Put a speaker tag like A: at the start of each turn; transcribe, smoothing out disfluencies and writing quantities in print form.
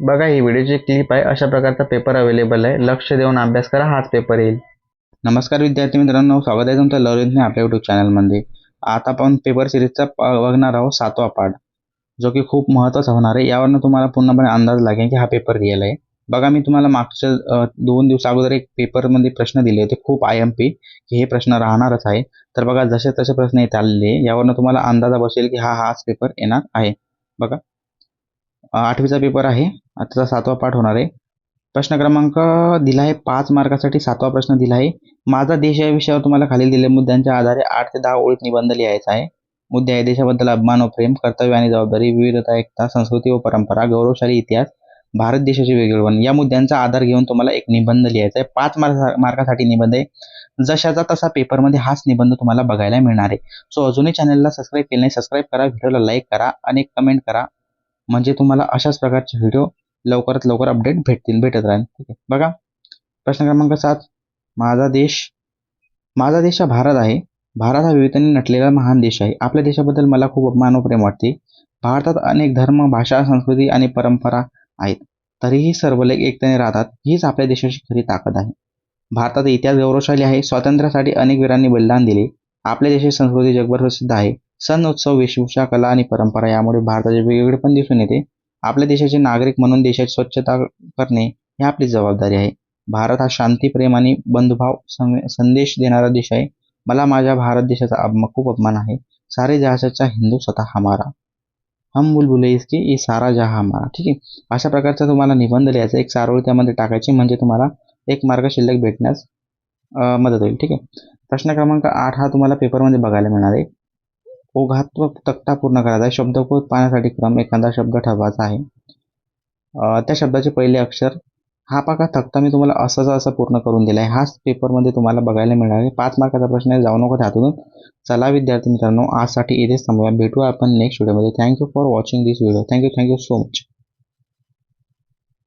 A: बघा ही व्हिडिओची क्लिप आहे. अशा प्रकारचा पेपर अवेलेबल आहे. लक्ष देऊन अभ्यास करा, हाच पेपर येईल.
B: नमस्कार विद्यार्थी मित्रांनो, स्वागत आहे तुमचं लर्निंग आपल्या यूट्यूब चॅनलमध्ये. आता आपण पेपर सिरीजचा बघणार आहोत 7वा पार्ट, जो की खूप महत्त्वाचा होणार आहे. यावरनं तुम्हाला पूर्णपणे अंदाज लागेल की हा पेपर रिअल आहे. बघा, मी तुम्हाला मागच्या 2 दिवस अगोदर एक पेपरमध्ये प्रश्न दिले होते, खूप IMP, की हे प्रश्न राहणारच आहे. तर बघा, जसे तसे प्रश्न येत आलेले, यावरनं तुम्हाला अंदाजा बसेल की हाच पेपर येणार आहे. बघा, 8वीचा पेपर आहे, आजचा 7वा पार्ट होणार आहे. प्रश्न क्रमांक दिला आहे 5 मार्कासाठी. 7वा प्रश्न दिला आहे, माझा देश या विषयावर तुम्हाला खालील दिलेल्या मुद्द्यांच्या आधारे 8 ते 10 ओळीत निबंध लिहायचा आहे. मुद्दे आहे देशाबद्दल अभिमान व प्रेम, कर्तव्य आणि जबाबदारी, विविधता, एकता, संस्कृती व परंपरा, गौरवशाली इतिहास, भारत देशाचे वेगळेपण. या मुद्द्यांचा आधार घेऊन तुम्हाला एक निबंध लिहायचा आहे. 5 मार्कासाठी निबंध आहे. जशाचा तसा पेपरमध्ये हाच निबंध तुम्हाला बघायला मिळणार आहे. सो अजूनही चॅनलला सबस्क्राईब केलं नाही, सबस्क्राईब करा, व्हिडिओला लाईक करा आणि कमेंट करा, म्हणजे तुम्हाला अशाच प्रकारचे व्हिडिओ लवकरात लवकर अपडेट भेटत राहील. ठीक आहे. बघा, प्रश्न क्रमांक 7, माझा देश हा भारत आहे. भारत हा विविधतेने नटलेला महान देश आहे. आपल्या देशाबद्दल मला खूप अभिमान व प्रेम वाटते. भारतात अनेक धर्म, भाषा, संस्कृती आणि परंपरा आहेत. तरीही सर्व लोक एकतेने राहतात. हीच आपल्या देशाची खरी ताकद आहे. भारताचा इतिहास गौरवशाली आहे. स्वातंत्र्यासाठी अनेक वीरांनी बलिदान दिले. आपल्या देशाची संस्कृती जगभर प्रसिद्ध आहे. सण, उत्सव, वेशभूषा, कला आणि परंपरा यामुळे भारताचे वेगवेगळेपण दिसून येते. आपल्या देशाचे नागरिक म्हणून देशाची स्वच्छता करणे ही आपली जबाबदारी आहे. भारत हा शांती, प्रेम आणि बंधुभाव संदेश देणारा देश आहे. मला माझ्या भारत देशाचा खूप अभिमान आहे. सारे जहां हिंदू स्वतः हमारा, हम बुलबुले इसकी ये सारा जहां हमारा. ठीक आहे. अशा प्रकारचा तुम्हाला निबंध लिहायचा, एक सारोळी त्यामध्ये टाकायची, म्हणजे तुम्हाला 1 मार्क शिल्लक भेटण्यास मदत होईल. ठीक आहे. प्रश्न क्रमांक 8 हा तुम्हाला पेपरमध्ये बघायला मिळणार आहे. ओघात्मक तक्ता पूर्ण करायचा आहे. शब्दकोश पाहण्यासाठी क्रम, एखादा शब्द ठरवायचा आहे. त्या शब्दाचे पहिले अक्षर. हा पाका तक्ता मी तुम्हाला असं पूर्ण करून दिला आहे. हाच पेपरमध्ये तुम्हाला बघायला मिळणार आहे. 5 मार्काचा प्रश्न आहे, जाऊ नको त्यातून. चला विद्यार्थी मित्रांनो, आजसाठी इथेच थांबूया. भेटूया आपण नेक्स्ट व्हिडिओमध्ये. Thank you for watching this video. Thank you so much.